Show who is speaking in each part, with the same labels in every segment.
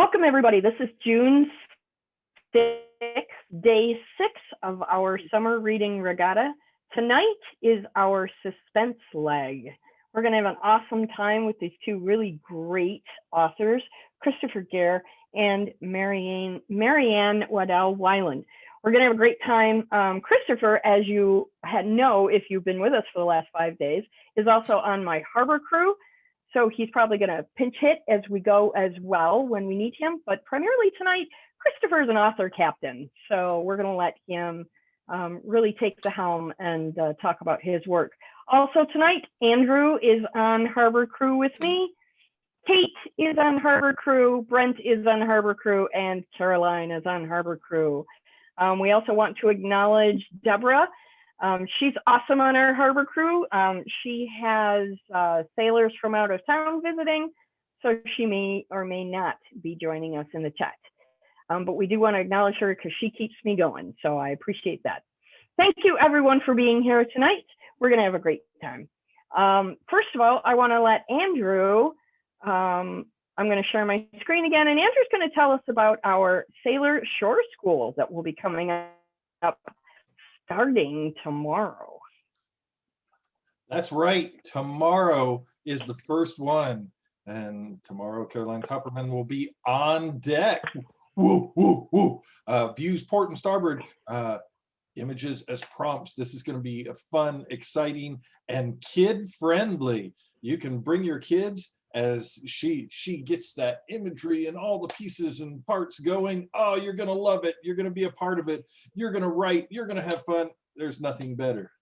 Speaker 1: Welcome, everybody. This is June 6th, day 6 of our Summer Reading Regatta. Tonight is our suspense leg. We're going to have an awesome time with these two really great authors, Kristoffer Gare and Marianne Waddill Wieland. We're going to have a great time. Kristoffer, as you know, if you've been with us for the last 5 days, is also on my harbor crew. So he's probably going to pinch hit as we go as well when we need him. But primarily tonight, Kristoffer is an author captain. So we're going to let him really take the helm and talk about his work. Also tonight, Andrew is on harbor crew with me. Kate is on harbor crew. Brent is on harbor crew. And Caroline is on harbor crew. We also want to acknowledge Deborah. She's awesome on our harbor crew. She has sailors from out of town visiting, so she may or may not be joining us in the chat. But we do want to acknowledge her because she keeps me going, so I appreciate that. Thank you, everyone, for being here tonight. We're going to have a great time. First of all, I want to let Andrew, I'm going to share my screen again, and Andrew's going to tell us about our Sailor Shore School that will be coming up starting tomorrow.
Speaker 2: That's right. Tomorrow is the first one. And tomorrow, Caroline Topperman will be on deck. Woo, woo, woo. Views port and starboard. Images as prompts. This is going to be fun, exciting, and kid-friendly. You can bring your kids as she gets that imagery and all the pieces and parts going. Oh, you're going to love it. You're going to be a part of it. You're going to write. You're going to have fun. There's nothing better.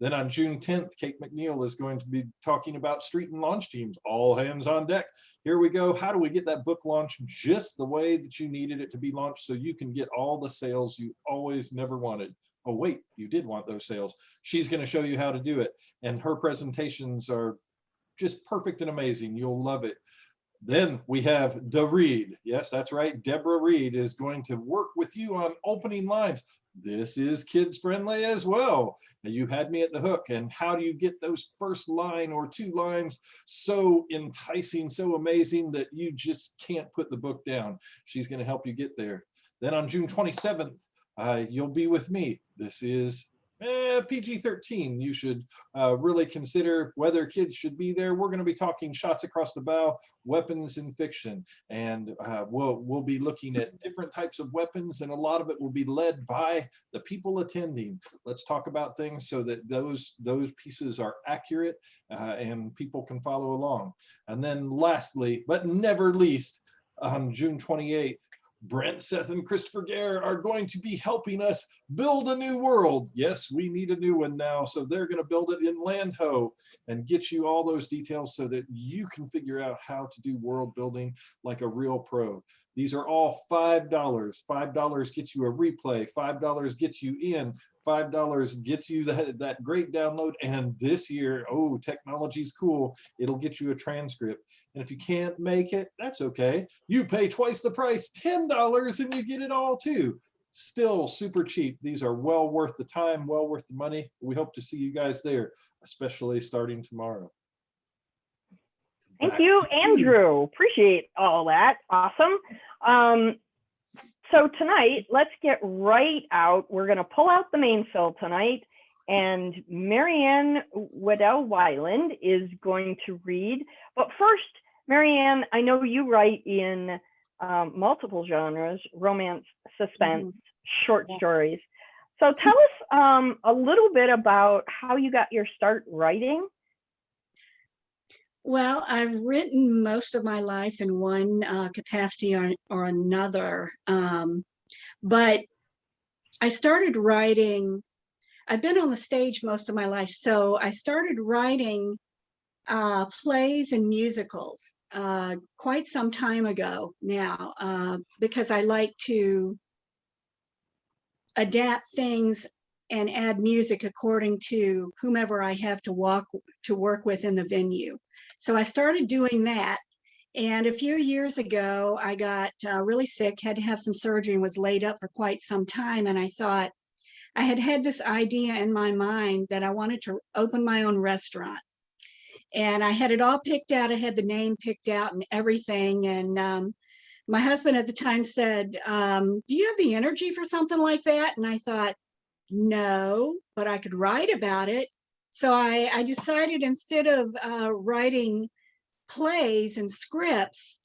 Speaker 2: Then on June 10th, Kate McNeil is going to be talking about street and launch teams. All hands on deck. Here we go. How do we get that book launched just the way that you needed it to be launched so you can get all the sales you always never wanted? Oh, wait, you did want those sales. She's going to show you how to do it. And her presentations are just perfect and amazing. You'll love it. Then we have Da Reed. Yes, that's right. Deborah Reed is going to work with you on opening lines. This is kids friendly as well. Now, you had me at the hook. And how do you get those first line or two lines so enticing, so amazing that you just can't put the book down? She's going to help you get there. Then on June 27th, you'll be with me. This is PG-13. You should really consider whether kids should be there. We're going to be talking shots across the bow, weapons in fiction, and we'll be looking at different types of weapons, and a lot of it will be led by the people attending. Let's talk about things so that those pieces are accurate and people can follow along. And then lastly, but never least, on June 28th, Brent, Seth, and Kristoffer Gare are going to be helping us build a new world. Yes, we need a new one now, so they're going to build it in Landho and get you all those details so that you can figure out how to do world building like a real pro. These are all $5. $5 gets you a replay. $5 gets you in. $5 gets you that great download. And this year, oh, technology's cool. It'll get you a transcript. And if you can't make it, that's okay. You pay twice the price, $10, and you get it all too. Still super cheap. These are well worth the time, well worth the money. We hope to see you guys there, especially starting tomorrow.
Speaker 1: Thank you, Andrew. Appreciate all that. Awesome. So tonight, let's get right out. We're going to pull out the main fill tonight, and Marianne Waddill Wieland is going to read. But first, Marianne, I know you write in multiple genres: romance, suspense, short stories. So tell us a little bit about how you got your start writing.
Speaker 3: Well, I've written most of my life in one capacity or another, but I started writing, I've been on the stage most of my life, so I started writing plays and musicals quite some time ago now, because I like to adapt things and add music according to whomever I have to work with in the venue. So I started doing that. And a few years ago, I got really sick, had to have some surgery, and was laid up for quite some time. And I thought, I had this idea in my mind that I wanted to open my own restaurant. And I had it all picked out. I had the name picked out and everything. And My husband at the time said, do you have the energy for something like that? And I thought, no, but I could write about it. So I decided, instead of writing plays and scripts,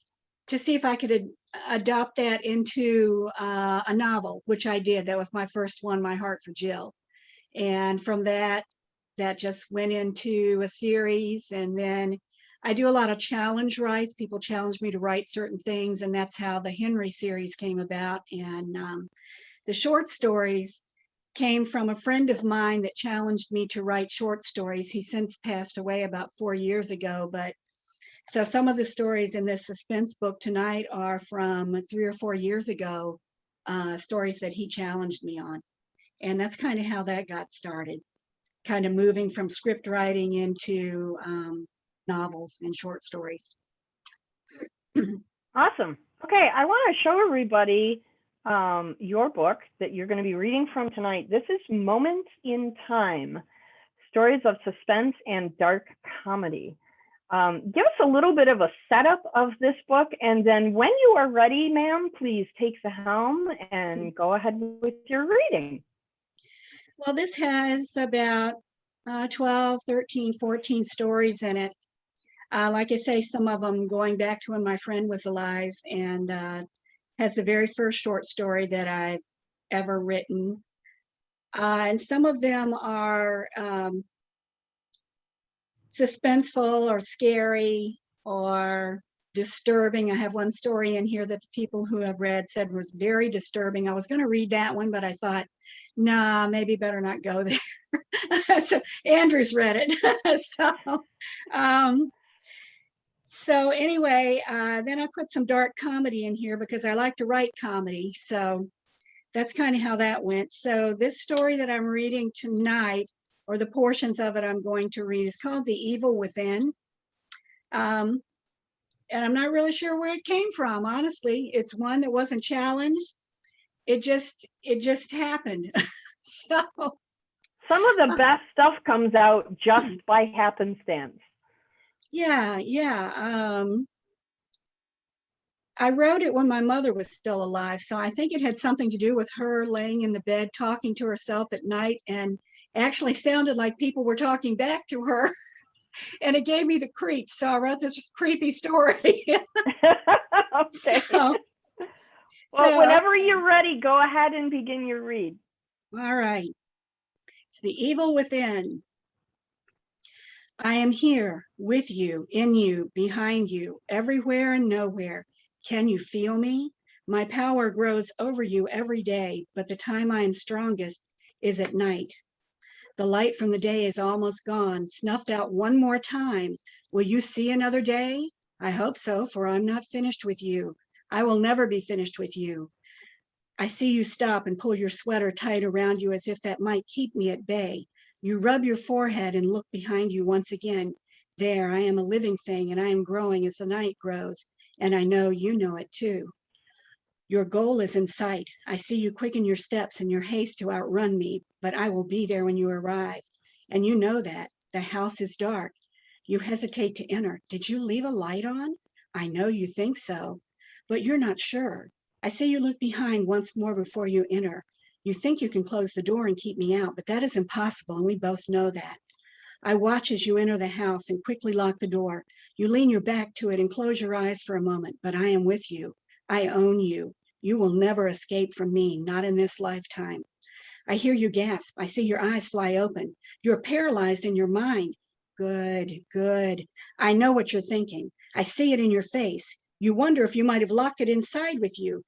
Speaker 3: to see if I could adopt that into a novel, which I did. That was my first one, My Heart for Jill. And from that just went into a series. And then I do a lot of challenge writes. People challenge me to write certain things, and that's how the Henry series came about. And the short stories came from a friend of mine that challenged me to write short stories. He since passed away about 4 years ago, but so some of the stories in this suspense book tonight are from 3 or 4 years ago, stories that he challenged me on. And that's kind of how that got started, kind of moving from script writing into novels and short stories.
Speaker 1: Awesome. Okay, I want to show everybody your book that you're going to be reading from tonight. This is Moments in Time, Stories of Suspense and Dark Comedy. Give us a little bit of a setup of this book, and then when you are ready, ma'am, please take the helm and go ahead with your reading.
Speaker 3: Well, this has about 12, 13, 14 stories in it. Like I say, some of them going back to when my friend was alive, and has the very first short story that I've ever written. And some of them are suspenseful or scary or disturbing. I have one story in here that the people who have read said was very disturbing. I was going to read that one, but I thought, nah, maybe better not go there. So Andrew's read it. So anyway, then I put some dark comedy in here because I like to write comedy. So that's kind of how that went. So this story that I'm reading tonight, or the portions of it I'm going to read, is called The Evil Within. And I'm not really sure where it came from, honestly. It's one that wasn't challenged. It just happened. So
Speaker 1: some of the best stuff comes out just by happenstance.
Speaker 3: Yeah. I wrote it when my mother was still alive, so I think it had something to do with her laying in the bed talking to herself at night, and actually sounded like people were talking back to her. And it gave me the creeps, so I wrote this creepy story.
Speaker 1: Okay. Well, whenever you're ready, go ahead and begin your read.
Speaker 3: All right. It's The Evil Within. I am here, with you, in you, behind you, everywhere and nowhere. Can you feel me? My power grows over you every day, but the time I am strongest is at night. The light from the day is almost gone, snuffed out one more time. Will you see another day? I hope so, for I'm not finished with you. I will never be finished with you. I see you stop and pull your sweater tight around you as if that might keep me at bay. You rub your forehead and look behind you once again. There, I am a living thing, and I am growing as the night grows, and I know you know it too. Your goal is in sight. I see you quicken your steps in your haste to outrun me, but I will be there when you arrive. And you know that. The house is dark. You hesitate to enter. Did you leave a light on? I know you think so, but you're not sure. I see you look behind once more before you enter. You think you can close the door and keep me out, but that is impossible, and we both know that. I watch as you enter the house and quickly lock the door. You lean your back to it and close your eyes for a moment, but I am with you. I own you. You will never escape from me, not in this lifetime. I hear you gasp. I see your eyes fly open. You're paralyzed in your mind. Good. I know what you're thinking. I see it in your face. You wonder if you might have locked it inside with you.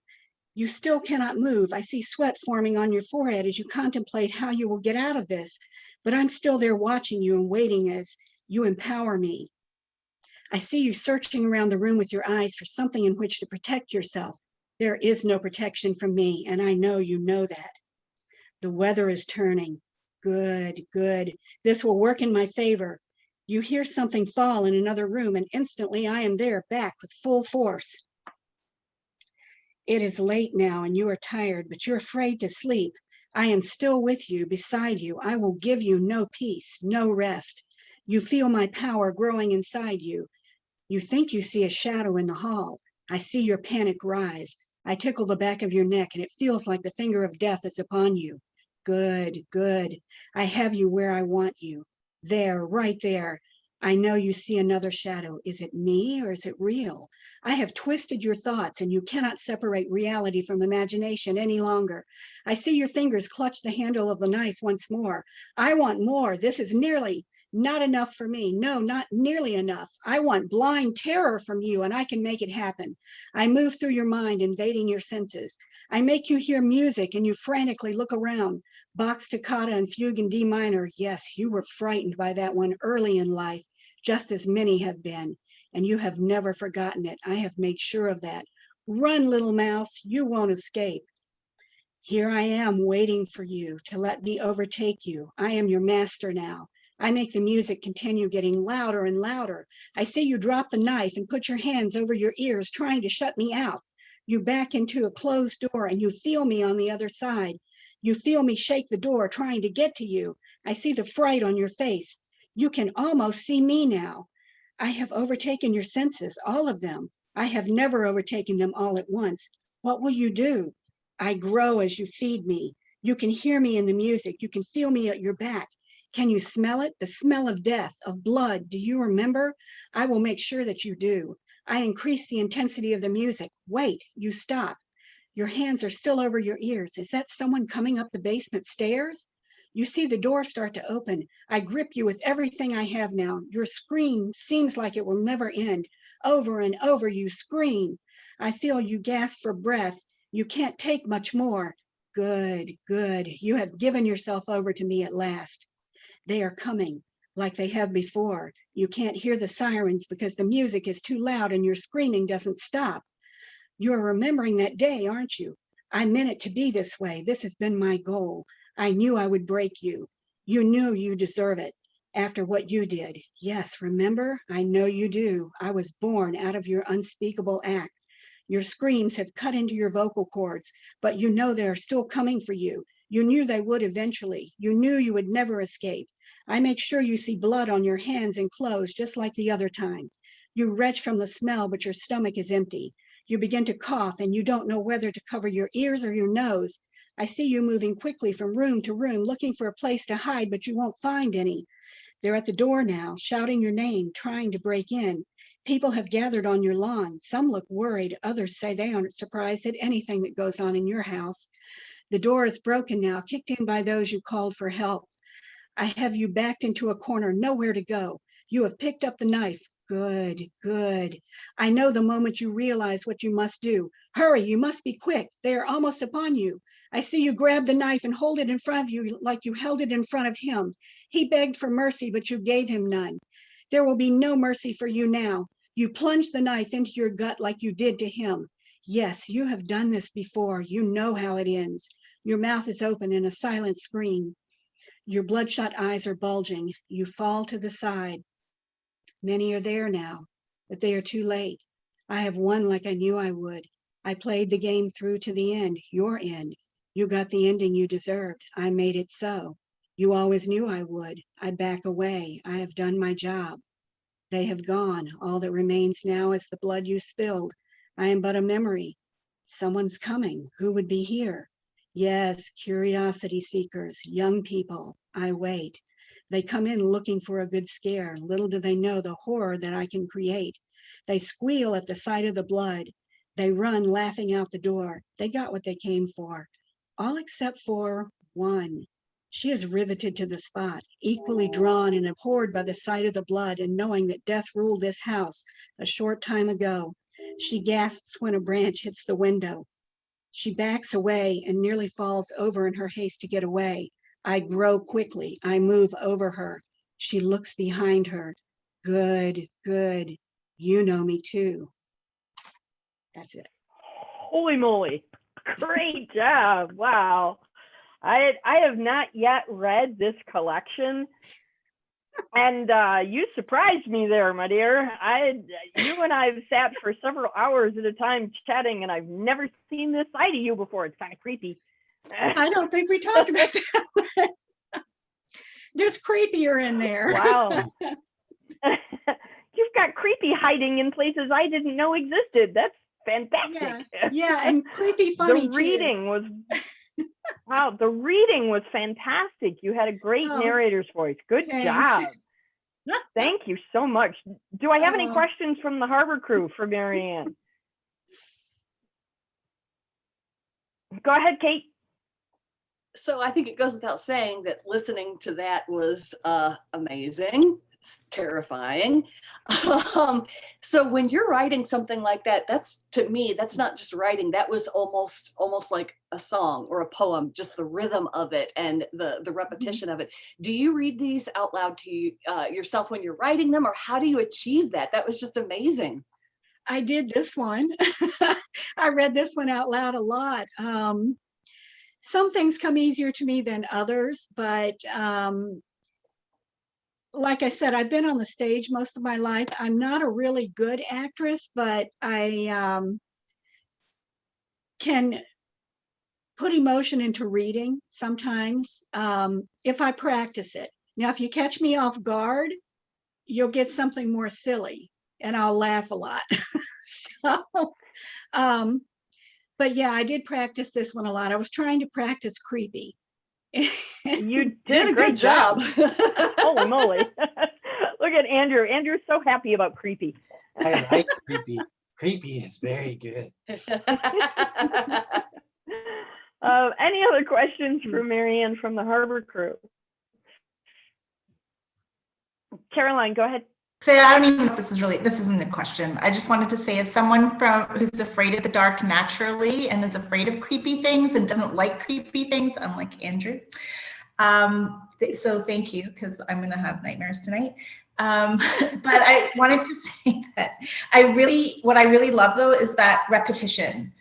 Speaker 3: You still cannot move. I see sweat forming on your forehead as you contemplate how you will get out of this, but I'm still there watching you and waiting as you empower me. I see you searching around the room with your eyes for something in which to protect yourself. There is no protection from me, and I know you know that. The weather is turning. Good. This will work in my favor. You hear something fall in another room, and instantly I am there, back with full force. It is late now, and you are tired, but you're afraid to sleep. I am still with you, beside you. I will give you no peace, no rest. You feel my power growing inside you. You think you see a shadow in the hall. I see your panic rise. I tickle the back of your neck, and it feels like the finger of death is upon you. Good, good. I have you where I want you. There, right there. I know you see another shadow. Is it me or is it real? I have twisted your thoughts, and you cannot separate reality from imagination any longer. I see your fingers clutch the handle of the knife once more. I want more. This is nearly not enough for me. No, not nearly enough. I want blind terror from you, and I can make it happen. I move through your mind, invading your senses. I make you hear music, and you frantically look around. Bach toccata and fugue in D minor. Yes, you were frightened by that one early in life, just as many have been, and you have never forgotten it. I have made sure of that. Run, little mouse, you won't escape. Here I am waiting for you to let me overtake you. I am your master now. I make the music continue getting louder and louder. I see you drop the knife and put your hands over your ears, trying to shut me out. You back into a closed door, and you feel me on the other side. You feel me shake the door, trying to get to you. I see the fright on your face. You can almost see me now. I have overtaken your senses, all of them. I have never overtaken them all at once. What will you do? I grow as you feed me. You can hear me in the music. You can feel me at your back. Can you smell it? The smell of death, of blood. Do you remember? I will make sure that you do. I increase the intensity of the music. Wait, you stop. Your hands are still over your ears. Is that someone coming up the basement stairs? You see the door start to open. I grip you with everything I have now. Your scream seems like it will never end. Over and over you scream. I feel you gasp for breath. You can't take much more. Good, good. You have given yourself over to me at last. They are coming, like they have before. You can't hear the sirens because the music is too loud and your screaming doesn't stop. You're remembering that day, aren't you? I meant it to be this way. This has been my goal. I knew I would break you. You knew you deserve it after what you did. Yes, remember? I know you do. I was born out of your unspeakable act. Your screams have cut into your vocal cords, but you know they are still coming for you. You knew they would eventually. You knew you would never escape. I make sure you see blood on your hands and clothes, just like the other time. You retch from the smell, but your stomach is empty. You begin to cough, and you don't know whether to cover your ears or your nose. I see you moving quickly from room to room, looking for a place to hide, but you won't find any. They're at the door now, shouting your name, trying to break in. People have gathered on your lawn. Some look worried. Others say they aren't surprised at anything that goes on in your house. The door is broken now, kicked in by those you called for help. I have you backed into a corner, nowhere to go. You have picked up the knife. Good, good. I know the moment you realize what you must do. Hurry, you must be quick. They are almost upon you. I see you grab the knife and hold it in front of you like you held it in front of him. He begged for mercy, but you gave him none. There will be no mercy for you now. You plunge the knife into your gut like you did to him. Yes, you have done this before. You know how it ends. Your mouth is open in a silent scream. Your bloodshot eyes are bulging. You fall to the side. Many are there now, but they are too late. I have won like I knew I would. I played the game through to the end, your end. You got the ending you deserved. I made it so. You always knew I would. I back away. I have done my job. They have gone. All that remains now is the blood you spilled. I am but a memory. Someone's coming. Who would be here? Yes, curiosity seekers, young people. I wait. They come in looking for a good scare. Little do they know the horror that I can create. They squeal at the sight of the blood. They run laughing out the door. They got what they came for. All except for one. She is riveted to the spot, equally drawn and abhorred by the sight of the blood and knowing that death ruled this house a short time ago. She gasps when a branch hits the window. She backs away and nearly falls over in her haste to get away. I grow quickly. I move over her. She looks behind her. Good, good. You know me too. That's it.
Speaker 1: Holy moly. Great job. Wow. I have not yet read this collection. And you surprised me there, my dear. You and I have sat for several hours at a time chatting, and I've never seen this side of you before. It's kind of creepy.
Speaker 3: I don't think we talked about that. There's creepier in there.
Speaker 1: Wow. You've got creepy hiding in places I didn't know existed. That's fantastic.
Speaker 3: Yeah, and creepy funny
Speaker 1: The reading was wow. The reading was fantastic. You had a great
Speaker 3: Oh,
Speaker 1: narrator's voice. Good
Speaker 3: thanks.
Speaker 1: job. Thank you so much. Do I have any
Speaker 3: Oh.
Speaker 1: questions from the Harbor crew for Marianne? Go ahead, Kate.
Speaker 4: So I think it goes without saying that listening to that was amazing. It's terrifying. So when you're writing something like that, that's, to me, that's not just writing. That was almost like a song or a poem, just the rhythm of it and the repetition of it. Do you read these out loud to you, yourself when you're writing them, or how do you achieve that? That was just amazing.
Speaker 3: I did this one. I read this one out loud a lot. Some things come easier to me than others, but like I said, I've been on the stage most of my life. I'm not a really good actress, but I can put emotion into reading sometimes if I practice it. Now, if you catch me off guard, you'll get something more silly and I'll laugh a lot. So, but yeah, I did practice this one a lot. I was trying to practice creepy.
Speaker 1: You did a great job. Holy moly. Look at Andrew. Andrew's so happy about creepy.
Speaker 2: I like creepy. Creepy is very good.
Speaker 1: Any other questions for Marianne from the Harbor crew? Caroline, go ahead.
Speaker 5: So I don't even know if this isn't a question. I just wanted to say, as someone who's afraid of the dark naturally and is afraid of creepy things and doesn't like creepy things, unlike Andrew. So thank you, because I'm going to have nightmares tonight. But I wanted to say that what I really love though is that repetition.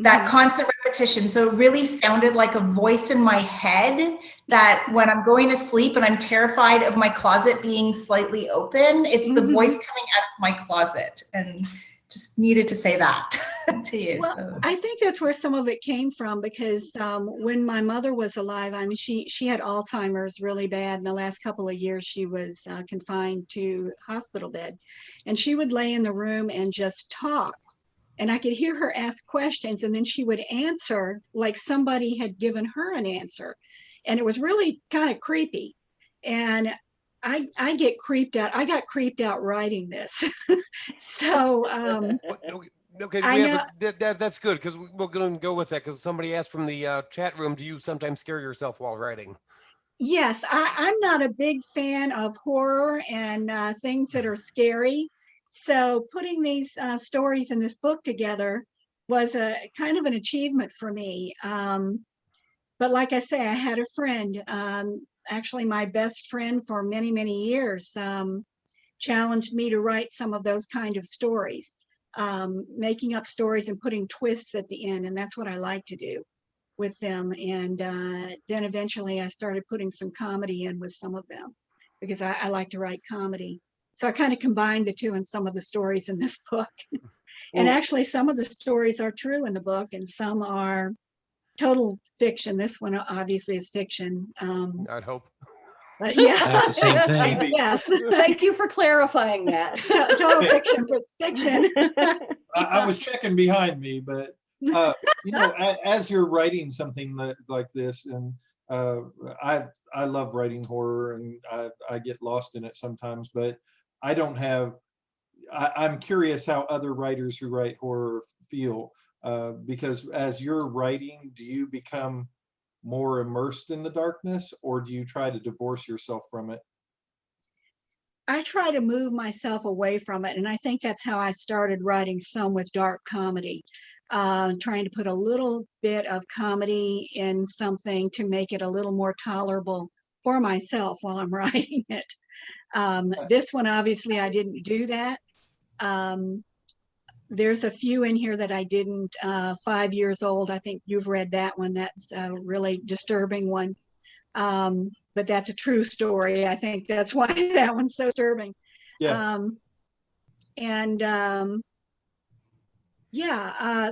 Speaker 5: That constant repetition. So it really sounded like a voice in my head that when I'm going to sleep and I'm terrified of my closet being slightly open, it's the voice coming out of my closet, and just needed to say that to you.
Speaker 3: Well,
Speaker 5: so.
Speaker 3: I think that's where some of it came from, because when my mother was alive, I mean, she had Alzheimer's really bad. In the last couple of years, she was confined to hospital bed, and she would lay in the room and just talk. And I could hear her ask questions, and then she would answer like somebody had given her an answer. And it was really kind of creepy. And I get creeped out. I got creeped out writing this. So
Speaker 6: okay, that's good, because we're going to go with that, because somebody asked from the chat room, do you sometimes scare yourself while writing?
Speaker 3: yes, I'm not a big fan of horror and things that are scary. So putting these stories in this book together was a kind of an achievement for me. But like I say, I had a friend, actually my best friend for many, many years, challenged me to write some of those kind of stories, making up stories and putting twists at the end. And that's what I like to do with them. And then eventually I started putting some comedy in with some of them, because I like to write comedy. So I kind of combined the two in some of the stories in this book. And actually some of the stories are true in the book and some are total fiction. This one obviously is fiction.
Speaker 6: I'd hope.
Speaker 3: But yeah.
Speaker 7: That's the same thing.
Speaker 3: Yes.
Speaker 4: Thank you for clarifying that.
Speaker 3: Total fiction, but fiction.
Speaker 2: I was checking behind me, but as you're writing something like this, and I love writing horror, and I get lost in it sometimes, but I don't have. I'm curious how other writers who write horror feel, because as you're writing, do you become more immersed in the darkness, or do you try to divorce yourself from it?
Speaker 3: I try to move myself away from it, and I think that's how I started writing some with dark comedy, trying to put a little bit of comedy in something to make it a little more tolerable for myself while I'm writing it. This one, obviously, I didn't do that. There's a few in here that I didn't. 5 years old, I think you've read that one. That's a really disturbing one. But that's a true story. I think that's why that one's so disturbing.
Speaker 2: Yeah.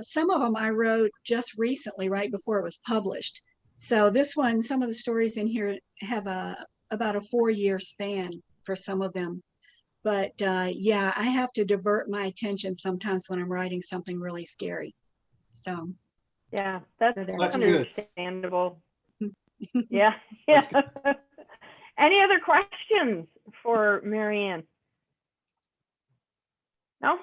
Speaker 3: Some of them I wrote just recently, right before it was published. So this one, some of the stories in here have about a 4-year span for some of them. But yeah, I have to divert my attention sometimes when I'm writing something really scary. So
Speaker 1: Yeah, that's
Speaker 3: so
Speaker 2: That's
Speaker 3: that's
Speaker 2: good.
Speaker 1: understandable. Yeah, yeah.
Speaker 6: That's
Speaker 1: Any other questions for Marianne? No?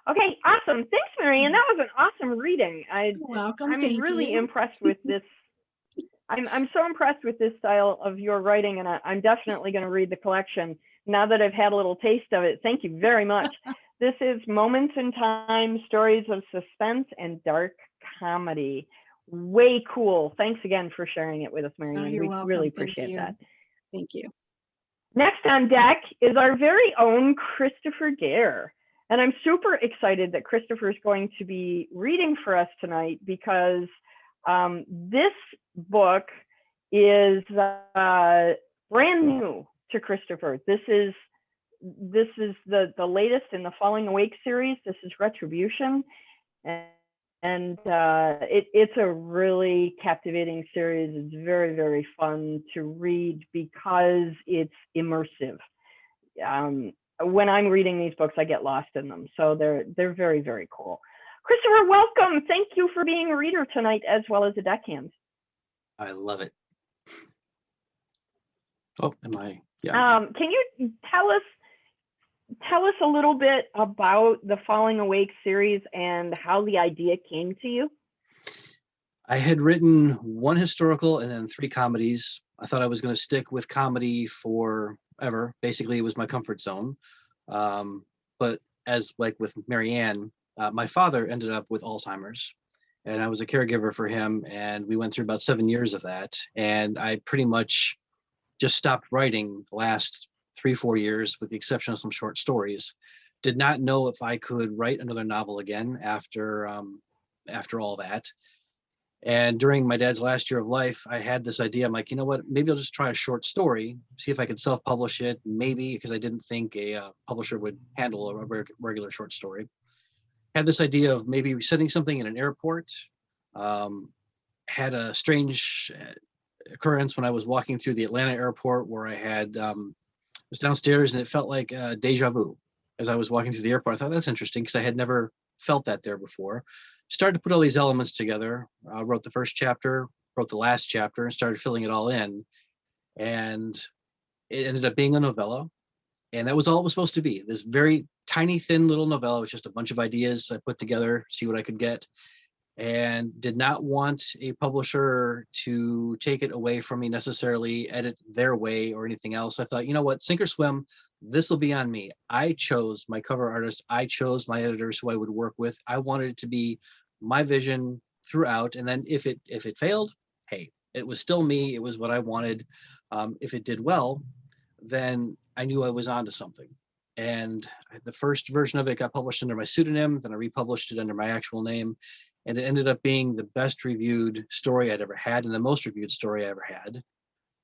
Speaker 1: Okay, awesome. Thanks, Marianne. That was an awesome reading.
Speaker 3: You're welcome.
Speaker 1: I'm
Speaker 3: Thank
Speaker 1: really
Speaker 3: you.
Speaker 1: impressed with this. I'm so impressed with this style of your writing, and I'm definitely going to read the collection now that I've had a little taste of it. Thank you very much. This is Moments in Time, Stories of Suspense and Dark Comedy. Way cool. Thanks again for sharing it with us, Marianne.
Speaker 3: You're
Speaker 1: We
Speaker 3: welcome.
Speaker 1: really
Speaker 3: Thank
Speaker 1: appreciate
Speaker 3: you.
Speaker 1: that.
Speaker 3: Thank you.
Speaker 1: Next on deck is our very own Kristoffer Gair. And I'm super excited that Kristoffer is going to be reading for us tonight because this book is brand new to Kristoffer. This is the latest in the Falling Awake series. This is Retribution. And it's a really captivating series. It's very, very fun to read because it's immersive. When I'm reading these books, I get lost in them. So they're very, very cool. Kristoffer, welcome. Thank you for being a reader tonight as well as a deckhand.
Speaker 7: I love it. Oh, am I? Yeah.
Speaker 1: Can you tell us a little bit about the Falling Awake series and how the idea came to you?
Speaker 7: I had written one historical and then 3 comedies. I thought I was going to stick with comedy forever. Basically, it was my comfort zone. But as like with Marianne, my father ended up with Alzheimer's, and I was a caregiver for him. And we went through about 7 years of that. And I pretty much just stopped writing the last 3-4 years, with the exception of some short stories. Did not know if I could write another novel again after all that. And during my dad's last year of life, I had this idea. I'm like, you know what? Maybe I'll just try a short story, see if I could self-publish it. Maybe, because I didn't think a publisher would handle a regular short story. Had this idea of maybe setting something in an airport. Had a strange occurrence when I was walking through the Atlanta airport where I had was downstairs, and it felt like deja vu as I was walking through the airport. I thought that's interesting because I had never felt that there before. Started to put all these elements together, wrote the first chapter, wrote the last chapter, and started filling it all in. And it ended up being a novella. And that was all it was supposed to be. This very tiny, thin little novella with just a bunch of ideas I put together, see what I could get. And did not want a publisher to take it away from me necessarily, edit their way or anything else. I thought, you know what, sink or swim, this will be on me. I chose my cover artist. I chose my editors who I would work with. I wanted it to be my vision throughout. And then if it failed, hey, it was still me. It was what I wanted. If it did well, then I knew I was onto something. And the first version of it got published under my pseudonym. Then I republished it under my actual name. And it ended up being the best reviewed story I'd ever had and the most reviewed story I ever had.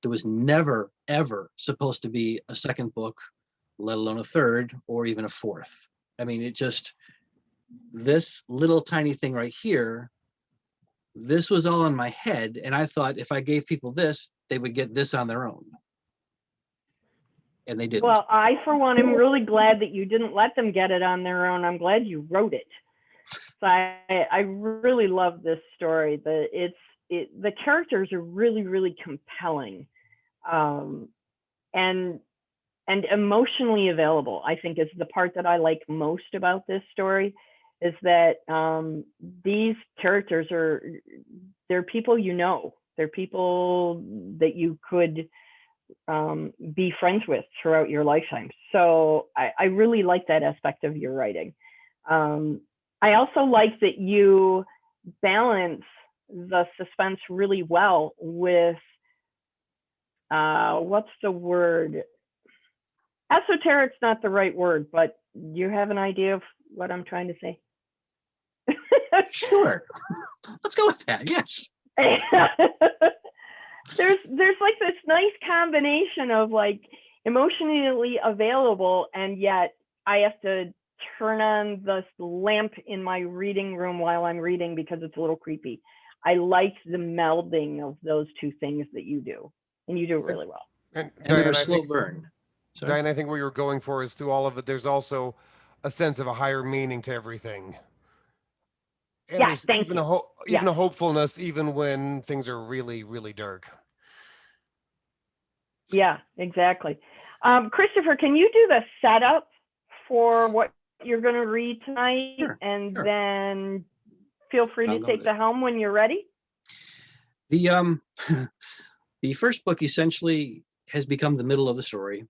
Speaker 7: There was never, ever supposed to be a second book, let alone a third or even a fourth. I mean, it just, this little tiny thing right here, this was all in my head. And I thought if I gave people this, they would get this on their own. And they didn't.
Speaker 1: Well, I, for one, am really glad that you didn't let them get it on their own. I'm glad you wrote it. So I really love this story. The characters are really, really compelling, and emotionally available. I think is the part that I like most about this story, is that these characters they're people you know. They're people that you could be friends with throughout your lifetime. So I really like that aspect of your writing. I also like that you balance the suspense really well with, what's the word? Esoteric's not the right word, but you have an idea of what I'm trying to say?
Speaker 7: Sure. Let's go with that. Yes.
Speaker 1: There's like this nice combination of like emotionally available, and yet I have to turn on the lamp in my reading room while I'm reading because it's a little creepy. I like the melding of those two things that you do, and you do it really well.
Speaker 6: And
Speaker 7: And they're
Speaker 6: Diane,
Speaker 7: a slow burn. Sorry?
Speaker 6: Diane, I think what you're going for is through all of it, there's also a sense of a higher meaning to everything. And
Speaker 1: Yeah,
Speaker 6: there's
Speaker 1: thank
Speaker 6: even
Speaker 1: you.
Speaker 6: even
Speaker 1: Yeah.
Speaker 6: a hopefulness, even when things are really, really dark.
Speaker 1: Yeah, exactly. Kristoffer, can you do the setup for what you're going to read tonight?
Speaker 7: Sure,
Speaker 1: And
Speaker 7: sure.
Speaker 1: then feel free
Speaker 7: I
Speaker 1: to
Speaker 7: love
Speaker 1: take
Speaker 7: it.
Speaker 1: the helm when you're ready.
Speaker 7: The the first book essentially has become the middle of the story.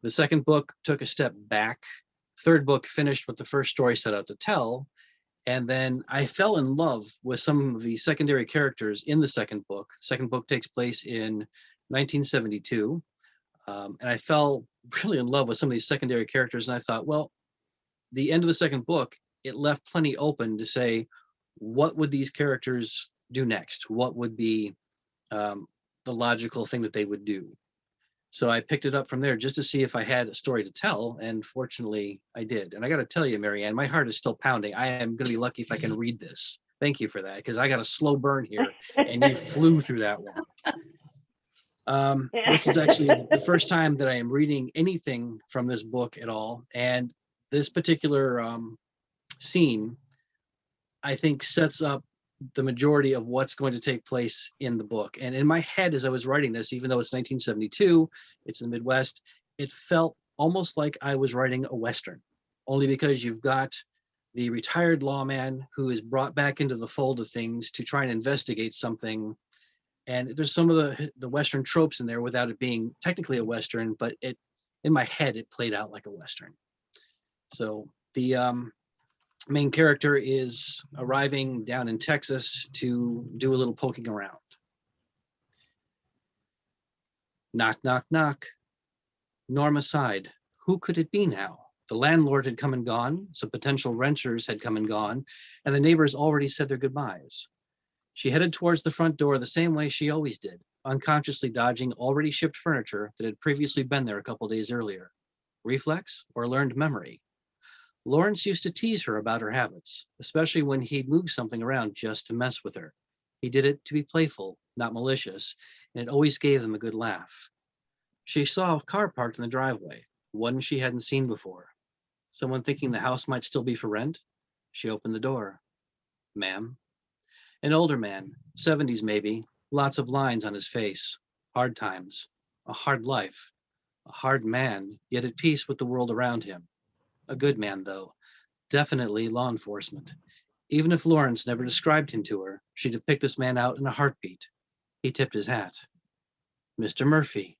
Speaker 7: The second book took a step back. Third book finished what the first story set out to tell. And then I fell in love with some of the secondary characters in the second book. Second book takes place in 1972. And I fell really in love with some of these secondary characters. And I thought, well, the end of the second book, it left plenty open to say, what would these characters do next? What would be the logical thing that they would do? So I picked it up from there just to see if I had a story to tell, and fortunately I did. And I got to tell you, Marianne, my heart is still pounding. I am going to be lucky if I can read this. Thank you for that, because I got a slow burn here, and you flew through that one. This is actually the first time that I am reading anything from this book at all, and this particular scene, I think, sets up the majority of what's going to take place in the book. And in my head, as I was writing this, even though it's 1972, it's in the Midwest, it felt almost like I was writing a Western, only because you've got the retired lawman who is brought back into the fold of things to try and investigate something. And there's some of the Western tropes in there without it being technically a Western, but it, in my head, it played out like a Western. So the main character is arriving down in Texas to do a little poking around. Knock, knock, knock. Norma sighed. Who could it be now? The landlord had come and gone, some potential renters had come and gone, and the neighbors already said their goodbyes. She headed towards the front door the same way she always did, unconsciously dodging already shipped furniture that had previously been there a couple days earlier. Reflex or learned memory? Lawrence used to tease her about her habits, especially when he'd move something around just to mess with her. He did it to be playful, not malicious, and it always gave them a good laugh. She saw a car parked in the driveway, one she hadn't seen before. Someone thinking the house might still be for rent? She opened the door. Ma'am? An older man, 70s maybe, lots of lines on his face. Hard times, a hard life, a hard man, yet at peace with the world around him. A good man, though, definitely law enforcement. Even if Lawrence never described him to her, she'd have picked this man out in a heartbeat. He tipped his hat. Mr. Murphy.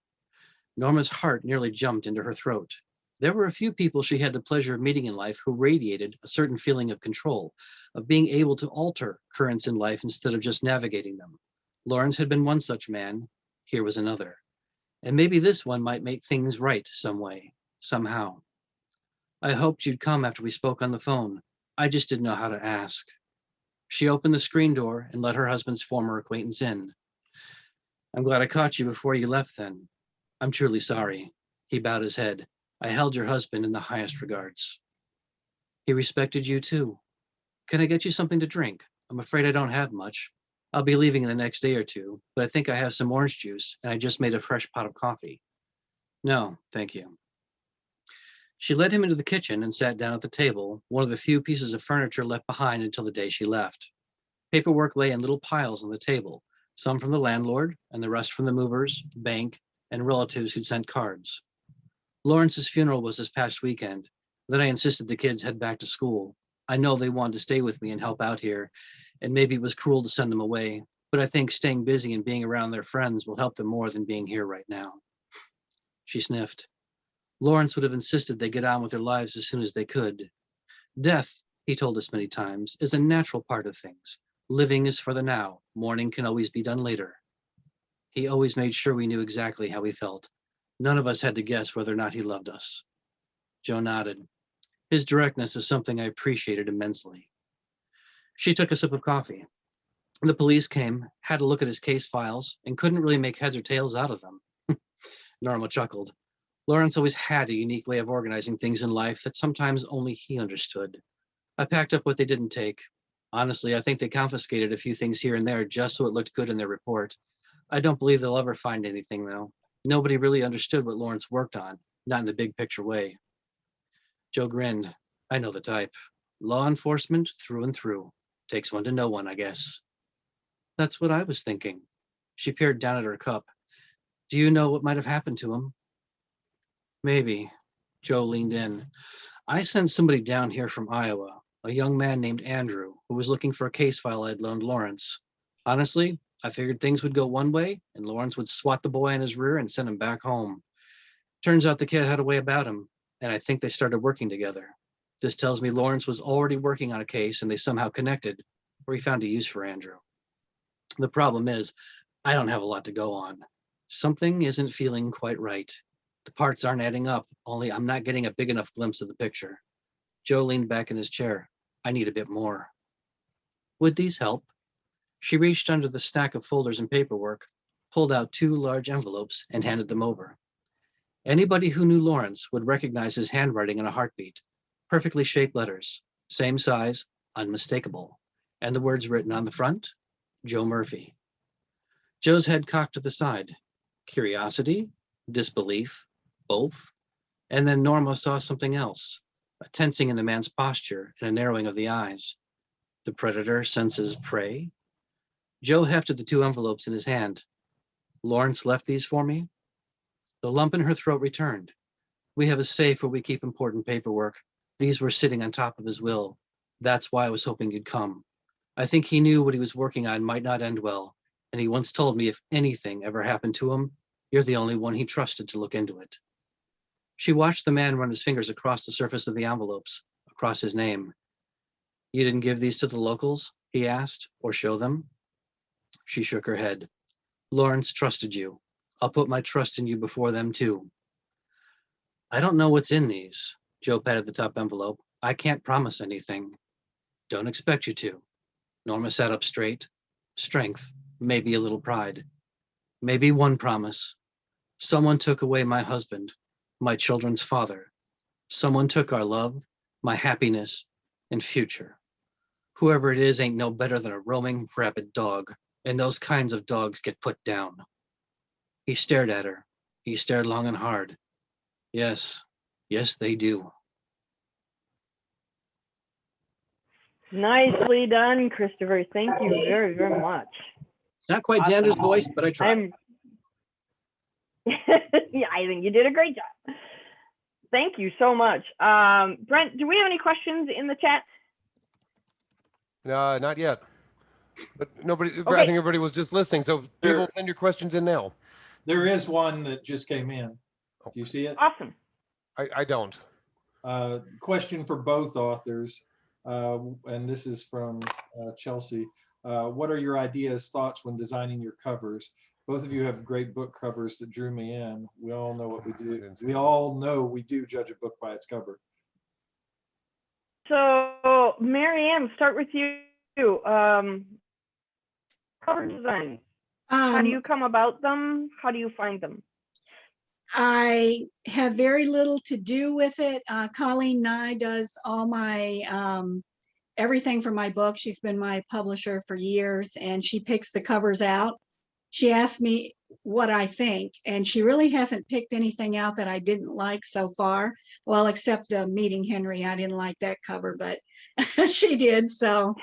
Speaker 7: Norma's heart nearly jumped into her throat. There were a few people she had the pleasure of meeting in life who radiated a certain feeling of control, of being able to alter currents in life instead of just navigating them. Lawrence had been one such man. Here was another. And maybe this one might make things right some way, somehow. I hoped you'd come after we spoke on the phone. I just didn't know how to ask. She opened the screen door and let her husband's former acquaintance in. I'm glad I caught you before you left then. I'm truly sorry. He bowed his head. I held your husband in the highest regards. He respected you too. Can I get you something to drink? I'm afraid I don't have much. I'll be leaving in the next day or two, but I think I have some orange juice and I just made a fresh pot of coffee. No, thank you. She led him into the kitchen and sat down at the table, one of the few pieces of furniture left behind until the day she left. Paperwork lay in little piles on the table, some from the landlord and the rest from the movers, bank, and relatives who'd sent cards. Lawrence's funeral was this past weekend. Then I insisted the kids head back to school. I know they wanted to stay with me and help out here, and maybe it was cruel to send them away, but I think staying busy and being around their friends will help them more than being here right now. She sniffed. Lawrence would have insisted they get on with their lives as soon as they could. Death, he told us many times, is a natural part of things. Living is for the now. Mourning can always be done later. He always made sure we knew exactly how he felt. None of us had to guess whether or not he loved us. Joe nodded. His directness is something I appreciated immensely. She took a sip of coffee. The police came, had a look at his case files, and couldn't really make heads or tails out of them. Norma chuckled. Lawrence always had a unique way of organizing things in life that sometimes only he understood. I packed up what they didn't take. Honestly, I think they confiscated a few things here and there just so it looked good in their report. I don't believe they'll ever find anything, though. Nobody really understood what Lawrence worked on. not in the big picture way. Joe grinned. I know the type. Law enforcement through and through. Takes one to know one, I guess. That's what I was thinking. She peered down at her cup. Do you know what might have happened to him? Maybe. Joe leaned in. I sent somebody down here from Iowa, a young man named Andrew, who was looking for a case file I'd loaned Lawrence. Honestly, I figured things would go one way and Lawrence would swat the boy in his rear and send him back home. Turns out the kid had a way about him, and I think they started working together. This tells me Lawrence was already working on a case and they somehow connected, or he found a use for Andrew. The problem is, I don't have a lot to go on. Something isn't feeling quite right. The parts aren't adding up, only I'm not getting a big enough glimpse of the picture. Joe leaned back in his chair. I need a bit more. Would these help? She reached under the stack of folders and paperwork, pulled out 2 large envelopes, and handed them over. Anybody who knew Lawrence would recognize his handwriting in a heartbeat. Perfectly shaped letters, same size, unmistakable. And the words written on the front, Joe Murphy. Joe's head cocked to the side. Curiosity, disbelief, both. And then Norma saw something else, a tensing in the man's posture and a narrowing of the eyes. The predator senses prey. Joe hefted the 2 envelopes in his hand. Lawrence left these for me? The lump in her throat returned. We have a safe where we keep important paperwork. These were sitting on top of his will. That's why I was hoping you'd come. I think he knew what he was working on might not end well, and he once told me if anything ever happened to him, you're the only one he trusted to look into it. She watched the man run his fingers across the surface of the envelopes, across his name. You didn't give these to the locals? He asked, or show them? She shook her head. Lawrence trusted you. I'll put my trust in you before them too. I don't know what's in these. Joe patted the top envelope. I can't promise anything. Don't expect you to. Norma sat up straight. Strength, maybe a little pride. Maybe one promise. Someone took away my husband, my children's father. Someone took our love, my happiness, and future. Whoever it is ain't no better than a roaming, rabid dog, and those kinds of dogs get put down. He stared at her. He stared long and hard. Yes, yes, they do.
Speaker 1: Nicely done, Kristoffer. Thank you very, very much.
Speaker 7: It's not quite Xander's voice, but I tried.
Speaker 1: Yeah, I think you did a great job. Thank you so much. Brent, do we have any questions in the chat?
Speaker 6: Not yet. But nobody,
Speaker 1: Okay.
Speaker 6: I think everybody was just listening. So people send your questions in now.
Speaker 2: There is one that just came in. Do you see it?
Speaker 1: Awesome.
Speaker 6: I don't.
Speaker 2: Question for both authors. And this is from Chelsea. What are your ideas, thoughts when designing your covers? Both of you have great book covers that drew me in. We all know what we do. We all know we do judge a book by its cover.
Speaker 1: So, Marianne, start with you. Cover design. How do you come about them? How do you find them?
Speaker 3: I have very little to do with it. Colleen Nye does all my everything for my book. She's been my publisher for years, and she picks the covers out. She asked me what I think, and she really hasn't picked anything out that I didn't like so far. Well, except the Meeting Henry. I didn't like that cover, but she did. So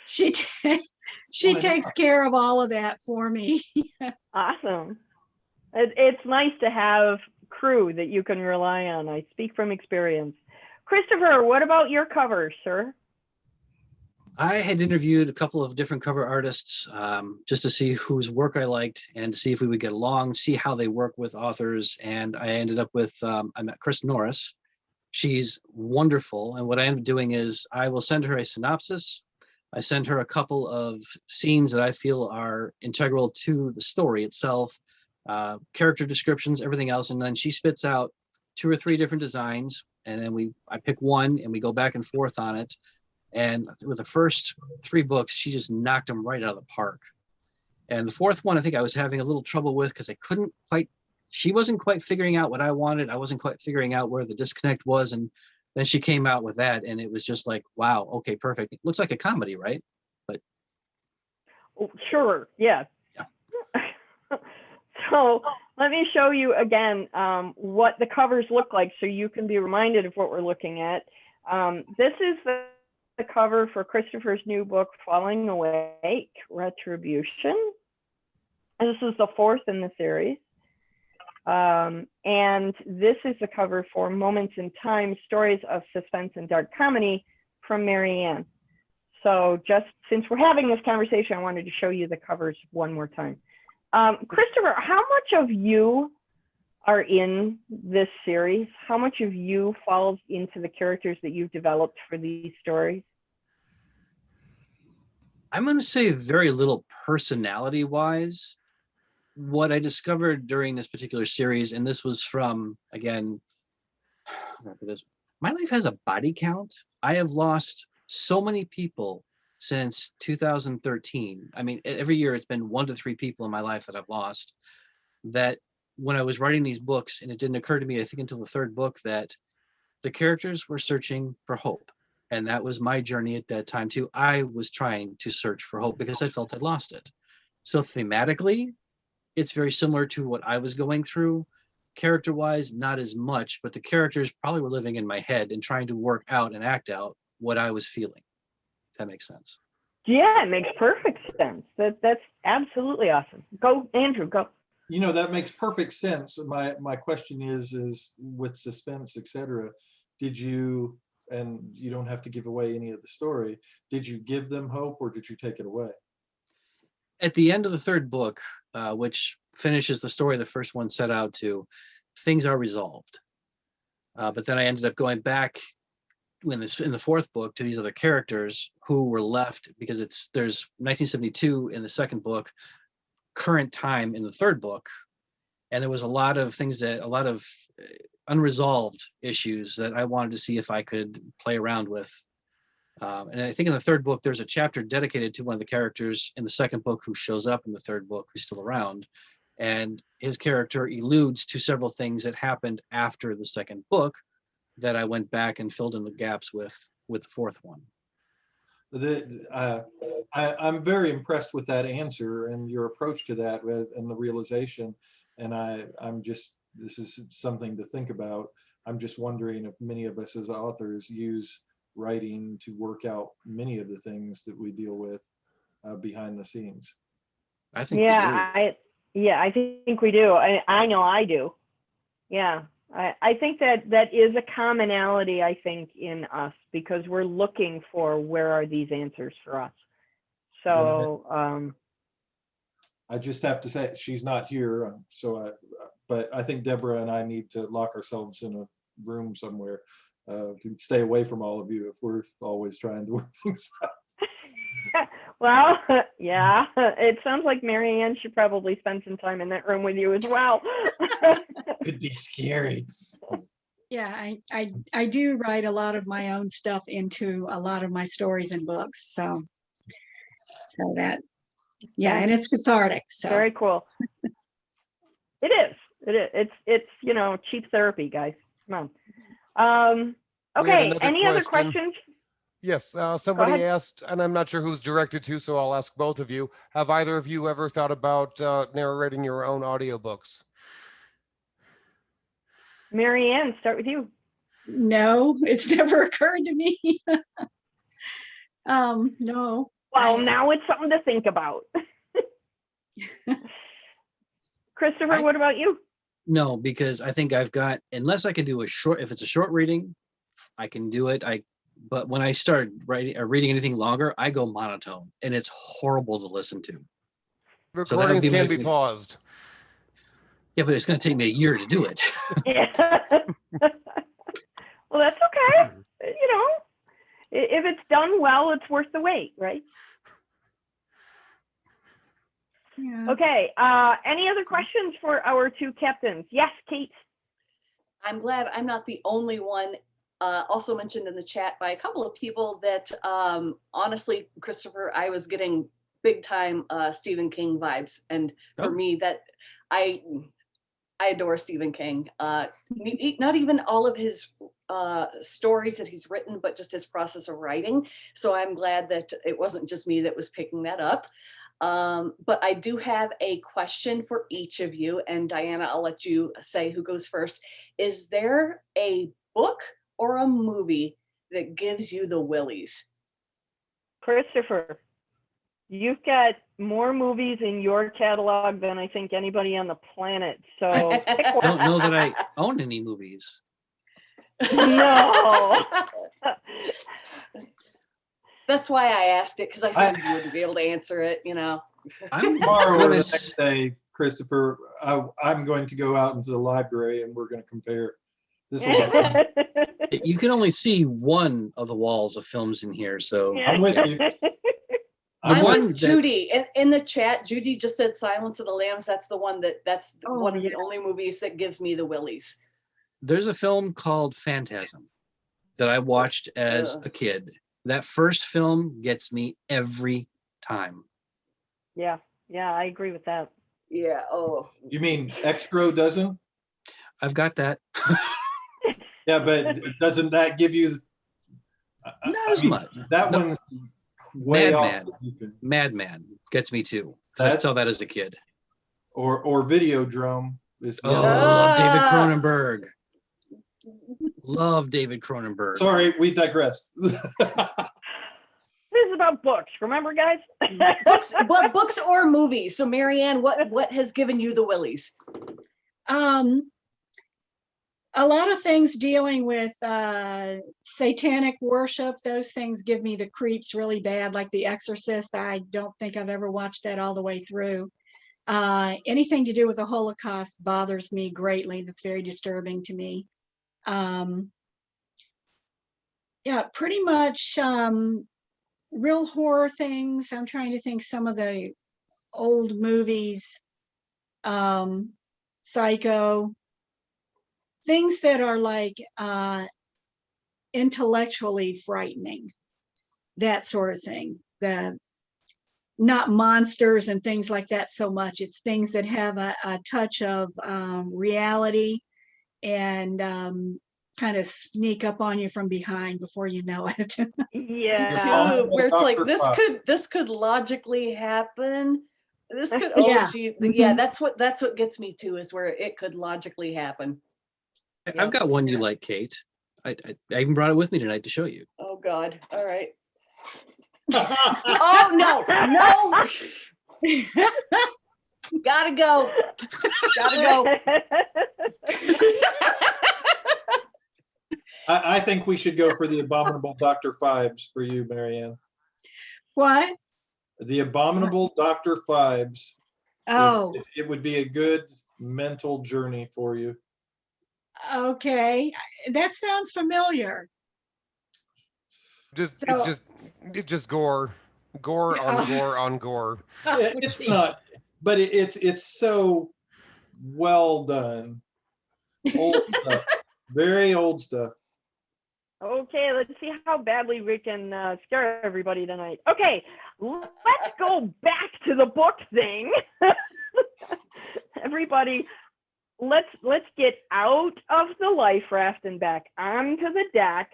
Speaker 3: she takes care of all of that for me.
Speaker 1: Awesome. It's nice to have crew that you can rely on. I speak from experience. Kristoffer, what about your covers, sir?
Speaker 7: I had interviewed a couple of different cover artists just to see whose work I liked and to see if we would get along, see how they work with authors. And I ended up with, I met Chris Norris. She's wonderful. And what I end up doing is I will send her a synopsis. I send her a couple of scenes that I feel are integral to the story itself, character descriptions, everything else. And then she spits out 2 or 3 different designs. And then I pick one and we go back and forth on it. And with the first 3 books, she just knocked them right out of the park. And the 4th one, I think I was having a little trouble with because she wasn't quite figuring out what I wanted. I wasn't quite figuring out where the disconnect was. And then she came out with that and it was just like, wow, okay, perfect. It looks like a comedy, right? But
Speaker 1: sure, yeah. So let me show you again what the covers look like so you can be reminded of what we're looking at. This is the cover for Kristoffer's new book, Falling Awake, Retribution. And this is the 4th in the series. And this is the cover for Moments in Time, Stories of Suspense and Dark Comedy from Marianne. So just since we're having this conversation, I wanted to show you the covers one more time. Kristoffer, how much of you are in this series? How much of you falls into the characters that you've developed for these stories?
Speaker 7: I'm going to say very little personality-wise. What I discovered during this particular series, and this was from, again, my life has a body count. I have lost so many people since 2013. I mean, every year it's been 1 to 3 people in my life that I've lost. That when I was writing these books, and it didn't occur to me, I think, until the 3rd book, that the characters were searching for hope. And that was my journey at that time too. I was trying to search for hope because I felt I'd lost it. So thematically, it's very similar to what I was going through. Character-wise, not as much, but the characters probably were living in my head and trying to work out and act out what I was feeling. If that makes sense.
Speaker 1: Yeah, it makes perfect sense. That's absolutely awesome. Go, Andrew, go.
Speaker 2: You know, that makes perfect sense. My question is with suspense, etc. Did you, and you don't have to give away any of the story, did you give them hope or did you take it away?
Speaker 7: At the end of the 3rd book, which finishes the story the first one set out to, things are resolved. But then I ended up going back in the 4th book to these other characters who were left, because there's 1972 in the 2nd book, current time in the 3rd book, and there was a lot of unresolved issues that I wanted to see if I could play around with. And I think in the 3rd book, there's a chapter dedicated to one of the characters in the 2nd book who shows up in the 3rd book, who's still around. And his character alludes to several things that happened after the 2nd book that I went back and filled in the gaps with the 4th one.
Speaker 2: I'm very impressed with that answer and your approach to that and the realization. And this is something to think about. I'm just wondering if many of us as authors use writing to work out many of the things that we deal with behind the scenes.
Speaker 7: I think we do.
Speaker 1: I think we do. I know I do. Yeah. I think that is a commonality, I think, in us, because we're looking for where are these answers for us. So
Speaker 2: I just have to say she's not here, but I think Deborah and I need to lock ourselves in a room somewhere to stay away from all of you if we're always trying to work things out.
Speaker 1: Well, yeah, it sounds like Marianne should probably spend some time in that room with you as well.
Speaker 2: Could be scary.
Speaker 3: Yeah, I do write a lot of my own stuff into a lot of my stories and books. So that, yeah, and it's cathartic. So
Speaker 1: very cool. It is. It's cheap therapy, guys. Come on. Okay. Any other questions?
Speaker 6: Yes, somebody asked, and I'm not sure who's directed to, so I'll ask both of you. Have either of you ever thought about narrating your own audiobooks?
Speaker 1: Marianne, start with you.
Speaker 3: No, it's never occurred to me. No.
Speaker 1: Well, now it's something to think about. Kristoffer, what about you?
Speaker 7: No, because I think I've got, unless I can do if it's a short reading, I can do it. But when I start writing or reading anything longer, I go monotone, and it's horrible to listen to.
Speaker 6: Recordings can be paused.
Speaker 7: Yeah, but it's going to take me a year to do it.
Speaker 1: Yeah. Well, that's okay. If it's done well, it's worth the wait, right?
Speaker 3: Yeah.
Speaker 1: Okay. Any other questions for our 2 captains? Yes, Kate.
Speaker 4: I'm glad I'm not the only one. Also mentioned in the chat by a couple of people that honestly, Kristoffer, I was getting big time Stephen King vibes, and for me, that I adore Stephen King. Not even all of his stories that he's written, but just his process of writing. So I'm glad that it wasn't just me that was picking that up. But I do have a question for each of you, and Diana, I'll let you say who goes first. Is there a book or a movie that gives you the willies?
Speaker 1: Kristoffer, you've got more movies in your catalog than I think anybody on the planet. So pick
Speaker 7: I
Speaker 1: one.
Speaker 7: don't know that I own any movies.
Speaker 1: No.
Speaker 4: That's why I asked it, because I figured you wouldn't be able to answer it, you know.
Speaker 7: I'm
Speaker 2: Tomorrow or the
Speaker 7: gonna
Speaker 2: next day, Kristoffer, I'm going to go out into the library and we're going to compare. This will be fun.
Speaker 7: You can only see one of the walls of films in here, so
Speaker 2: I'm with you.
Speaker 7: The
Speaker 4: I'm
Speaker 7: one
Speaker 4: with
Speaker 7: that-
Speaker 4: Judy in the chat. Judy just said Silence of the Lambs. That's the one that's
Speaker 3: Oh,
Speaker 4: one of
Speaker 3: yeah.
Speaker 4: the only movies that gives me the willies.
Speaker 7: there's a film called Phantasm that I watched as a kid. That first film gets me every time.
Speaker 1: Yeah, I agree with that.
Speaker 4: Yeah. Oh.
Speaker 2: You mean Extro doesn't?
Speaker 7: I've got that.
Speaker 2: Yeah, but doesn't that give you?
Speaker 7: Not as much.
Speaker 2: That
Speaker 7: No.
Speaker 2: one's way off.
Speaker 7: Madman.
Speaker 2: the deep end.
Speaker 7: Madman gets me too, because I
Speaker 2: That's-
Speaker 7: saw that as a kid.
Speaker 2: Or Videodrome. Is the
Speaker 7: Oh,
Speaker 2: other one.
Speaker 7: love David
Speaker 4: Ah.
Speaker 7: Cronenberg. Love David Cronenberg.
Speaker 2: Sorry, we digressed.
Speaker 1: This is about books, remember, guys?
Speaker 4: Books or movies. So Marianne, what has given you the willies?
Speaker 3: A lot of things dealing with satanic worship, those things give me the creeps really bad, like The Exorcist. I don't think I've ever watched that all the way through. Anything to do with the Holocaust bothers me greatly. That's very disturbing to me. Yeah, pretty much real horror things. I'm trying to think some of the old movies, Psycho, things that are like intellectually frightening, that sort of thing. Not monsters and things like that so much. It's things that have a touch of reality and kind of sneak up on you from behind before you know it.
Speaker 1: Yeah.
Speaker 4: Too, where it's like
Speaker 2: Dr.
Speaker 4: this
Speaker 2: Fox.
Speaker 4: could logically happen. This could
Speaker 3: Yeah.
Speaker 4: gee,
Speaker 3: Mhm.
Speaker 4: yeah, that's what gets me too, is where it could logically happen.
Speaker 7: I've got one you like, Kate. I even brought it with me tonight to show you.
Speaker 4: Oh God. All right. Oh no. Gotta go.
Speaker 2: I think we should go for the Abominable Dr. Phibes for you, Marianne.
Speaker 3: What?
Speaker 2: The Abominable Dr. Phibes.
Speaker 3: Oh,
Speaker 2: It would be a good mental journey for you.
Speaker 3: okay. That sounds familiar.
Speaker 6: Just
Speaker 3: So-
Speaker 6: it just gore on gore on gore.
Speaker 2: It's not, but it's so well done. Old stuff, very old stuff.
Speaker 1: Okay, let's see how badly we can scare everybody tonight. Okay, let's go back to the book thing. Everybody, let's get out of the life raft and back onto the deck.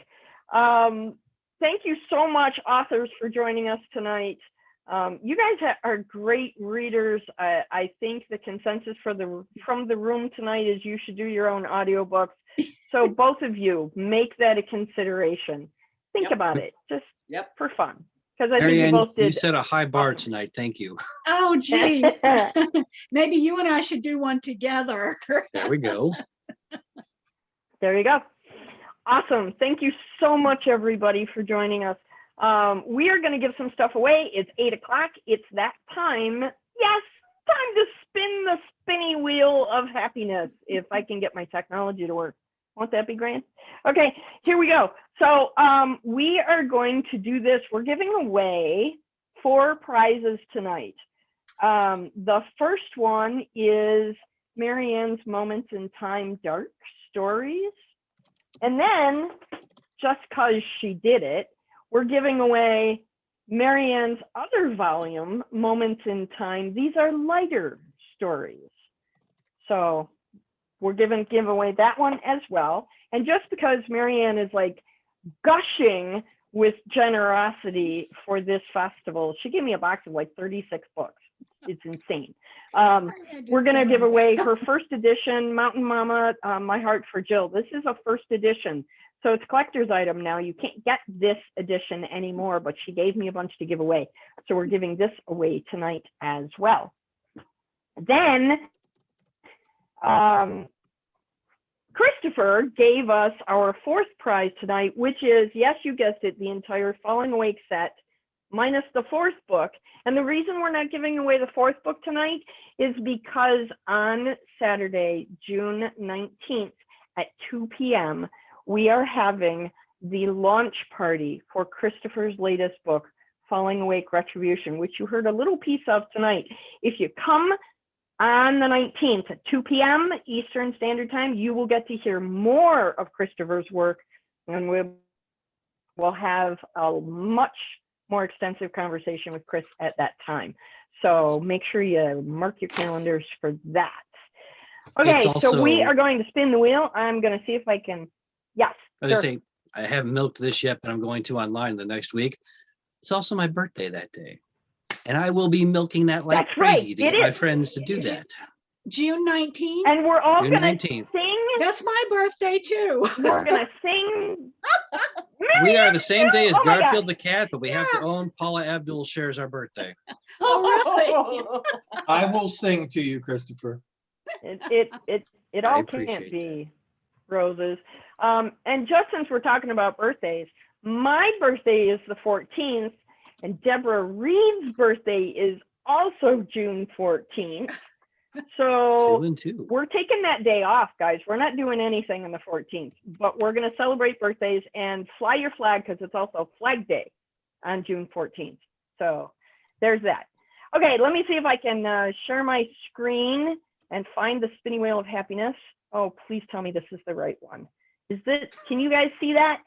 Speaker 1: Thank you so much, authors, for joining us tonight. You guys are great readers. I think the consensus from the room tonight is you should do your own audiobooks. So both of you, make that a consideration. Think
Speaker 4: Yep.
Speaker 1: about it, just
Speaker 4: Yep.
Speaker 1: for fun. Because I think you
Speaker 7: Marianne,
Speaker 1: both
Speaker 7: you
Speaker 1: did.
Speaker 7: set a high bar
Speaker 1: awesome.
Speaker 7: tonight. Thank you.
Speaker 3: Oh, geez. Maybe you and I should do one together.
Speaker 7: There we go.
Speaker 1: There you go. Awesome. Thank you so much, everybody, for joining us. We are going to give some stuff away. It's 8 o'clock. It's that time. Yes, time to spin the spinny wheel of happiness, if I can get my technology to work. Won't that be grand? Okay, here we go. So we are going to do this. We're giving away 4 prizes tonight. The first one is Marianne's Moments in Time Dark Stories. And then, just because she did it, we're giving away Marianne's other volume, Moments in Time. These are lighter stories. So we're going to give away that one as well. And just because Marianne is like gushing with generosity for this festival. She gave me a box of like 36 books. It's insane. We're going to give away her first edition, Mountain Mama, My Heart for Jill. This is a first edition. So it's a collector's item now. You can't get this edition anymore, but she gave me a bunch to give away. So we're giving this away tonight as well. Then Kristoffer gave us our fourth prize tonight, which is, yes, you guessed it, the entire Falling Awake set, minus the fourth book. And the reason we're not giving away the fourth book tonight is because on Saturday, June 19th at 2 p.m., we are having the launch party for Kristoffer's latest book, Falling Awake Retribution, which you heard a little piece of tonight. If you come on the 19th at 2 p.m. Eastern Standard Time, you will get to hear more of Kristoffer's work, and we'll have a much more extensive conversation with Chris at that time. So make sure you mark your calendars for that. Okay, so we are going to spin the wheel. I'm going to see if I can, yes.
Speaker 7: I was gonna say, I haven't milked this yet, but I'm going to online the next week. It's also my birthday that day. And I will be milking that like crazy to get my friends to do that.
Speaker 3: June 19th.
Speaker 1: And we're all
Speaker 7: June
Speaker 1: going to
Speaker 7: 19th.
Speaker 1: sing.
Speaker 3: That's my birthday too.
Speaker 1: We're going to sing.
Speaker 7: We are the same day as
Speaker 1: Oh my
Speaker 7: Garfield
Speaker 1: God.
Speaker 7: the cat, but we have to own Paula Abdul shares our birthday.
Speaker 3: Oh, really?
Speaker 2: I will sing to you, Kristoffer.
Speaker 1: It all can't be roses. And just since we're talking about birthdays, my birthday is the 14th, and Deborah Reed's birthday is also June 14th. So
Speaker 7: 2 and 2.
Speaker 1: we're taking that day off, guys. We're not doing anything on the 14th, but we're going to celebrate birthdays and fly your flag because it's also Flag Day on June 14th. So there's that. Okay, let me see if I can share my screen and find the spinning wheel of happiness. Oh, please tell me this is the right one. Is this, can you guys see that?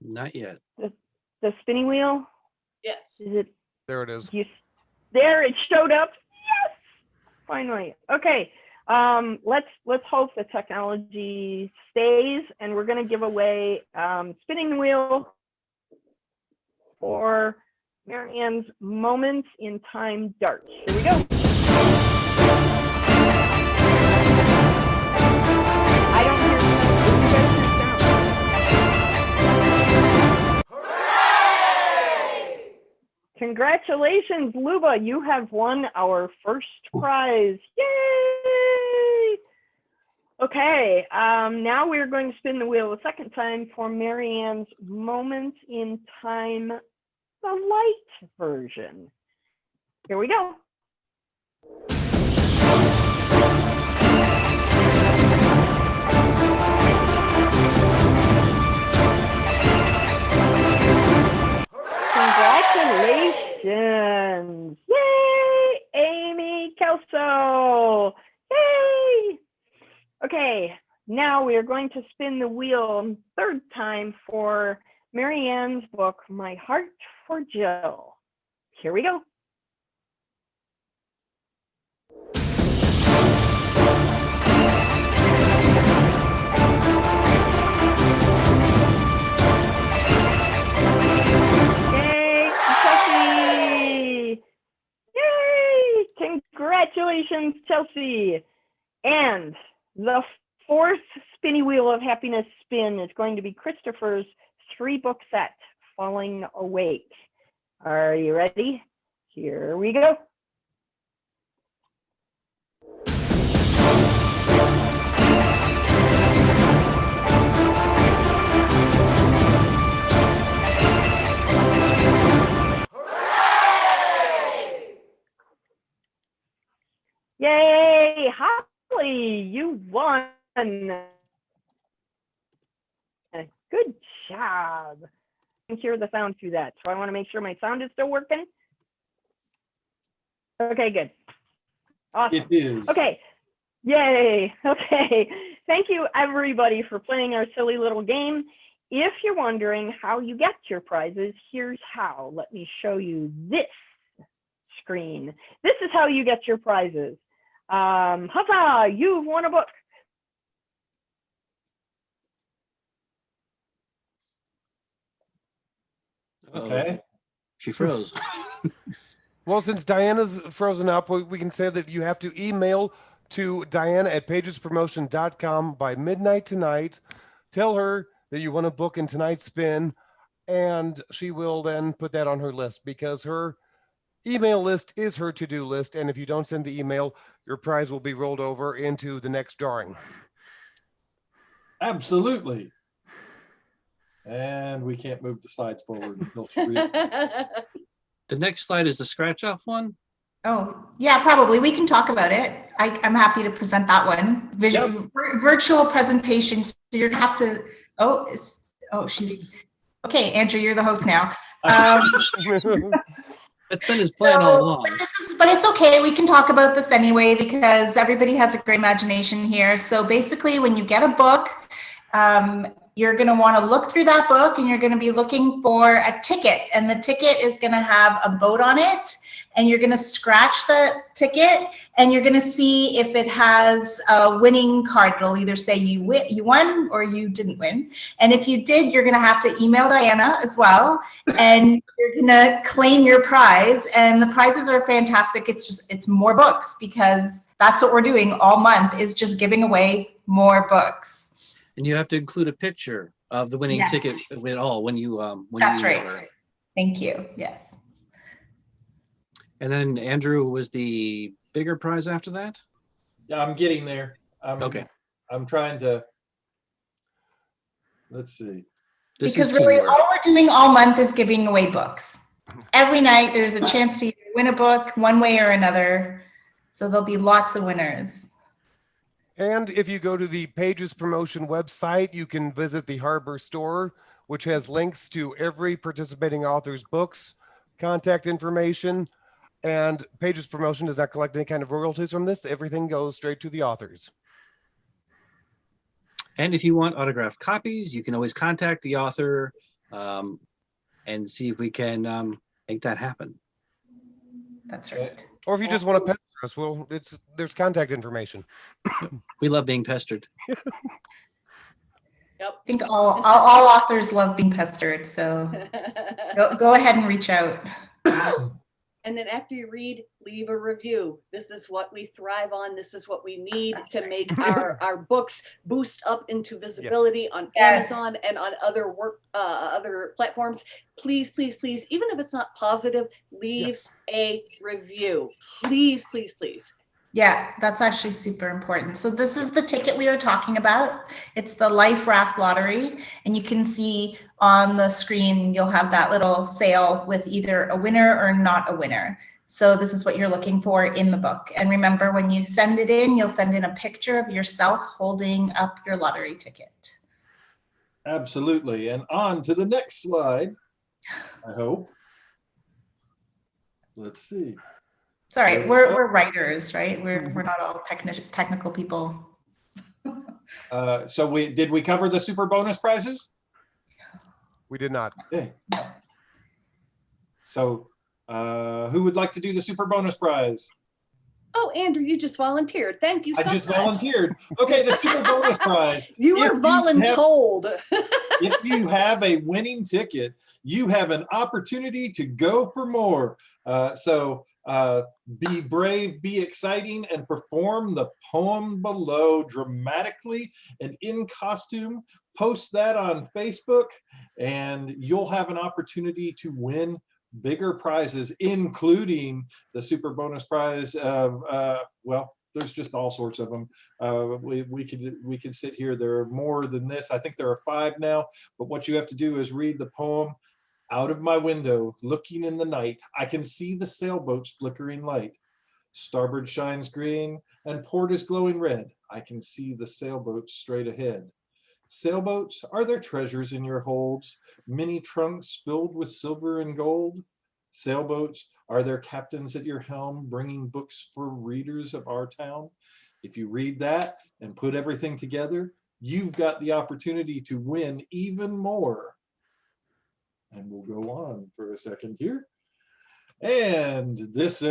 Speaker 7: Not yet.
Speaker 1: The spinning wheel?
Speaker 4: Yes.
Speaker 1: Is it?
Speaker 6: There it is.
Speaker 1: There, it showed up. Yes, finally. Okay, let's hope the technology stays, and we're going to give away spinning the wheel for Marianne's Moments in Time darts. Here we go. I don't hear sound. Congratulations, Luba. You have won our first prize. Yay! Okay, now we're going to spin the wheel a second time for Marianne's Moments in Time, the light version. Here we go. Congratulations. Yay, Amy Kelso. Yay. Okay, now we are going to spin the wheel third time for Marianne's book, My Heart for Jill. Here we go. Yay, Chelsea! Yay! Congratulations, Chelsea! And the fourth spinny wheel of happiness spin is going to be Kristoffer's 3-book set, Falling Awake. Are you ready? Here we go. Yay, Holly, you won. Good job. I can hear the sound through that, so I want to make sure my sound is still working. Okay, good. Awesome.
Speaker 2: It is.
Speaker 1: Okay, yay. Okay, thank you everybody for playing our silly little game. If you're wondering how you get your prizes, here's how. Let me show you this screen. This is how you get your prizes. Huzzah, you've won a book.
Speaker 2: Okay.
Speaker 7: She froze.
Speaker 6: Well, since Diana's frozen up, we can say that you have to email to Diana at pagespromotion.com by midnight tonight. Tell her that you want to book in tonight's spin, and she will then put that on her list, because her email list is her to-do list. And if you don't send the email, your prize will be rolled over into the next drawing.
Speaker 2: Absolutely. And we can't move the slides forward until she reads.
Speaker 7: The next slide is the scratch off one.
Speaker 5: Oh, yeah, probably. We can talk about it. I'm happy to present that one. Virtual presentations. So you're gonna have to, she's, okay, Andrew, you're the host now.
Speaker 7: That's been his plan all along.
Speaker 5: But it's okay. We can talk about this anyway, because everybody has a great imagination here. So basically, when you get a book, you're going to want to look through that book, and you're going to be looking for a ticket. And the ticket is going to have a boat on it. And you're going to scratch the ticket, and you're going to see if it has a winning card. It'll either say you won or you didn't win. And if you did, you're going to have to email Diana as well, and you're going to claim your prize. And the prizes are fantastic. It's more books, because that's what we're doing all month, is just giving away more books.
Speaker 7: And you have to include a picture of the winning ticket at all when you
Speaker 5: That's right. Thank you. Yes.
Speaker 7: And then Andrew was the bigger prize after that?
Speaker 2: Yeah, I'm getting there.
Speaker 7: Okay.
Speaker 2: I'm trying to, let's see.
Speaker 5: Because really all we're doing all month is giving away books. Every night there's a chance to win a book one way or another. So there'll be lots of winners.
Speaker 6: And if you go to the Pages Promotion website, you can visit the Harbor store, which has links to every participating author's books, contact information, and Pages Promotion does not collect any kind of royalties from this. Everything goes straight to the authors.
Speaker 7: And if you want autographed copies, you can always contact the author and see if we can make that happen.
Speaker 5: That's right.
Speaker 6: Or if you just want to pester us, well, there's contact information.
Speaker 7: We love being pestered.
Speaker 4: Yep.
Speaker 5: I think all authors love being pestered, so go ahead and reach out.
Speaker 4: And then after you read, leave a review. This is what we thrive on. This is what we need to make our books boost up into visibility on Amazon and on other platforms. Please, please, please, even if it's not positive, leave a review. Please, please, please.
Speaker 5: Yeah, that's actually super important. So this is the ticket we were talking about. It's the Life Raft Lottery. And you can see on the screen, you'll have that little sail with either a winner or not a winner. So this is what you're looking for in the book. And remember, when you send it in, you'll send in a picture of yourself holding up your lottery ticket.
Speaker 2: Absolutely. And on to the next slide, I hope. Let's see.
Speaker 5: Sorry, we're writers, right? We're not all technical people.
Speaker 2: So did we cover the super bonus prizes?
Speaker 6: We did not.
Speaker 2: Okay. So who would like to do the super bonus prize?
Speaker 4: Oh, Andrew, you just volunteered. Thank you so much.
Speaker 2: I just volunteered. Okay, the super bonus prize.
Speaker 4: You were voluntold.
Speaker 2: If you have a winning ticket, you have an opportunity to go for more. Be brave, be exciting, and perform the poem below dramatically and in costume. Post that on Facebook, and you'll have an opportunity to win bigger prizes, including the super bonus prize of, well, there's just all sorts of them. We could sit here. There are more than this. I think there are 5 now, but what you have to do is read the poem. Out of my window, looking in the night, I can see the sailboat's flickering light. Starboard shines green and port is glowing red. I can see the sailboat straight ahead. Sailboats, are there treasures in your holds? Many trunks filled with silver and gold? Sailboats, are there captains at your helm bringing books for readers of our town? If you read that and put everything together, you've got the opportunity to win even more. And we'll go on for a second here. And this,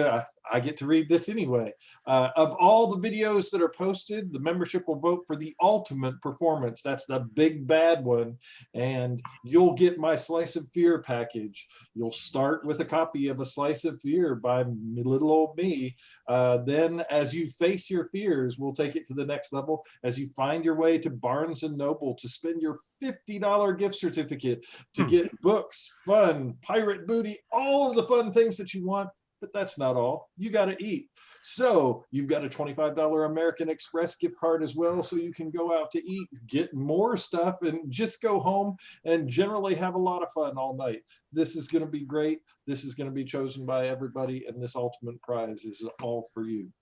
Speaker 2: I get to read this anyway. Of all the videos that are posted, the membership will vote for the ultimate performance. That's the big bad one. And you'll get my Slice of Fear package. You'll start with a copy of A Slice of Fear by little old me. Then as you face your fears, we'll take it to the next level as you find your way to Barnes & Noble to spend your $50 gift certificate to get books, fun, pirate booty, all of the fun things that you want. But that's not all. You got to eat. So you've got a $25 American Express gift card as well, so you can go out to eat, get more stuff, and just go home and generally have a lot of fun all night. This is going to be great. This is going to be chosen by everybody, and this ultimate prize is all for you.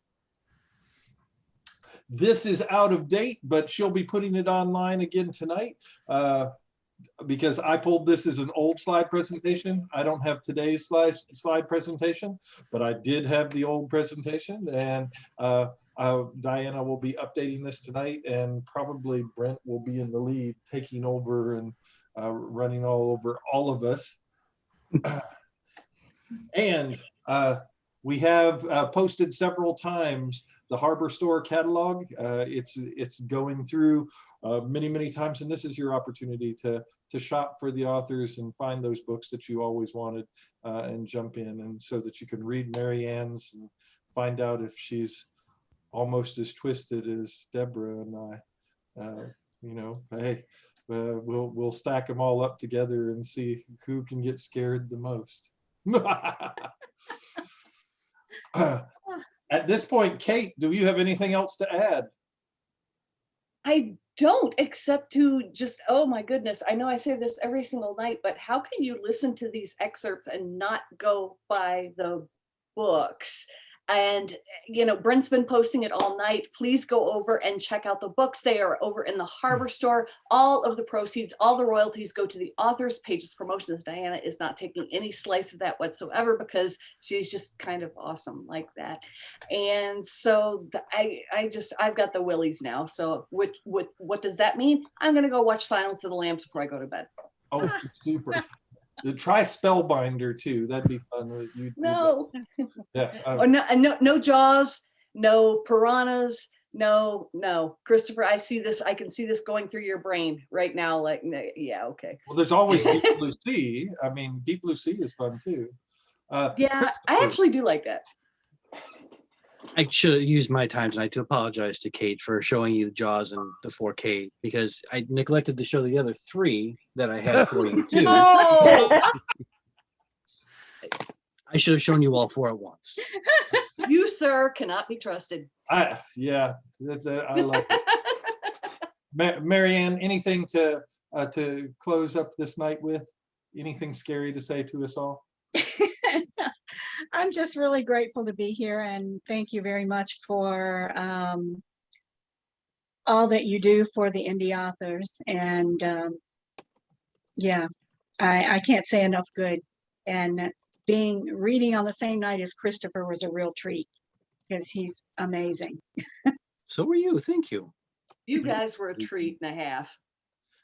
Speaker 2: This is out of date, but she'll be putting it online again tonight. Because I pulled this as an old slide presentation. I don't have today's slide presentation, but I did have the old presentation, and Diana will be updating this tonight, and probably Brent will be in the lead, taking over and running all over all of us. And we have posted several times the Harbor Store catalog. It's going through many times, and this is your opportunity to shop for the authors and find those books that you always wanted, and jump in, and so that you can read Marianne's and find out if she's almost as twisted as Deborah and I. You know, hey, we'll stack them all up together and see who can get scared the most. At this point, Kate, do you have anything else to add?
Speaker 4: I don't, except to just, oh my goodness, I know I say this every single night, but how can you listen to these excerpts and not go buy the books? And, you know, Brent's been posting it all night. Please go over and check out the books. They are over in the Harbor Store. All of the proceeds, all the royalties go to the authors. Pages Promotions. Diana is not taking any slice of that whatsoever, because she's just kind of awesome like that. And so I've got the willies now. So what does that mean? I'm going to go watch Silence of the Lambs before I go to bed.
Speaker 2: Oh, super. Try Spellbinder too. That'd be fun.
Speaker 4: No.
Speaker 2: Yeah.
Speaker 4: No Jaws, no piranhas, no. Kristoffer, I can see this going through your brain right now. Like, yeah, okay.
Speaker 2: Well, there's always Deep Blue Sea. I mean, Deep Blue Sea is fun too.
Speaker 4: Yeah, I actually do like that.
Speaker 7: I should have used my time tonight to apologize to Kate for showing you the Jaws and the 4K, because I neglected to show the other 3 that I had for you too.
Speaker 4: Oh,
Speaker 7: I should have shown you all 4 at once.
Speaker 4: you, sir, cannot be trusted.
Speaker 2: Yeah, I like it. Marianne, anything to close up this night with? Anything scary to say to us all?
Speaker 3: I'm just really grateful to be here, and thank you very much for all that you do for the indie authors. And yeah, I can't say enough good. And reading on the same night as Kristoffer was a real treat, because he's amazing.
Speaker 7: So were you. Thank you.
Speaker 4: You guys were a treat and a half.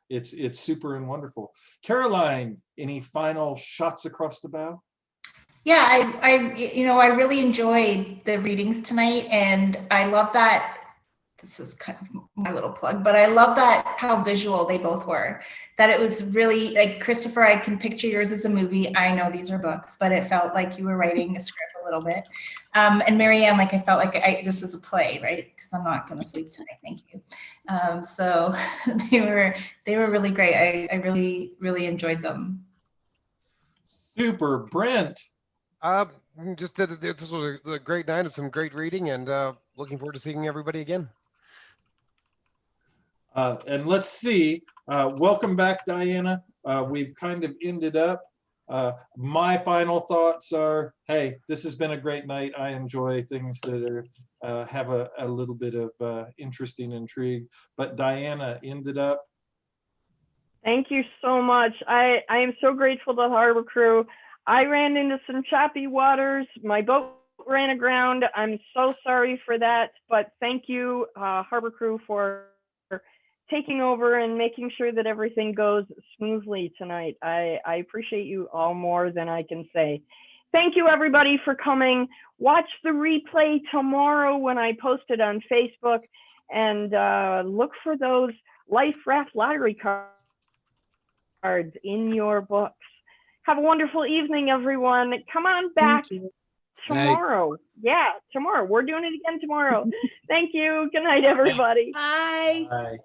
Speaker 2: It's super and wonderful. Caroline, any final shots across the bow?
Speaker 5: Yeah, I really enjoyed the readings tonight, and I love that. This is kind of my little plug, but I love that how visual they both were. That it was really like, Kristoffer, I can picture yours as a movie. I know these are books, but it felt like you were writing a script a little bit. And Marianne, like, I felt like this is a play, right? Because I'm not going to sleep tonight. Thank you. So they were really great. I really enjoyed them.
Speaker 2: Super. Brent.
Speaker 6: Just that this was a great night of some great reading, and looking forward to seeing everybody again.
Speaker 2: And let's see. Welcome back, Diana. We've kind of ended up. My final thoughts are, hey, this has been a great night. I enjoy things that are have a little bit of interesting intrigue. But Diana ended up.
Speaker 1: Thank you so much. I am so grateful to the harbor crew. I ran into some choppy waters. My boat ran aground. I'm so sorry for that, but thank you, harbor crew, for taking over and making sure that everything goes smoothly tonight. I appreciate you all more than I can say. Thank you, everybody, for coming. Watch the replay tomorrow when I post it on Facebook, and look for those Life Raft lottery cards in your books. Have a wonderful evening, everyone. Come on back
Speaker 3: Thank you.
Speaker 1: tomorrow. Yeah, tomorrow. We're doing it again tomorrow. Thank you. Good night, everybody.
Speaker 4: Bye.
Speaker 2: Bye.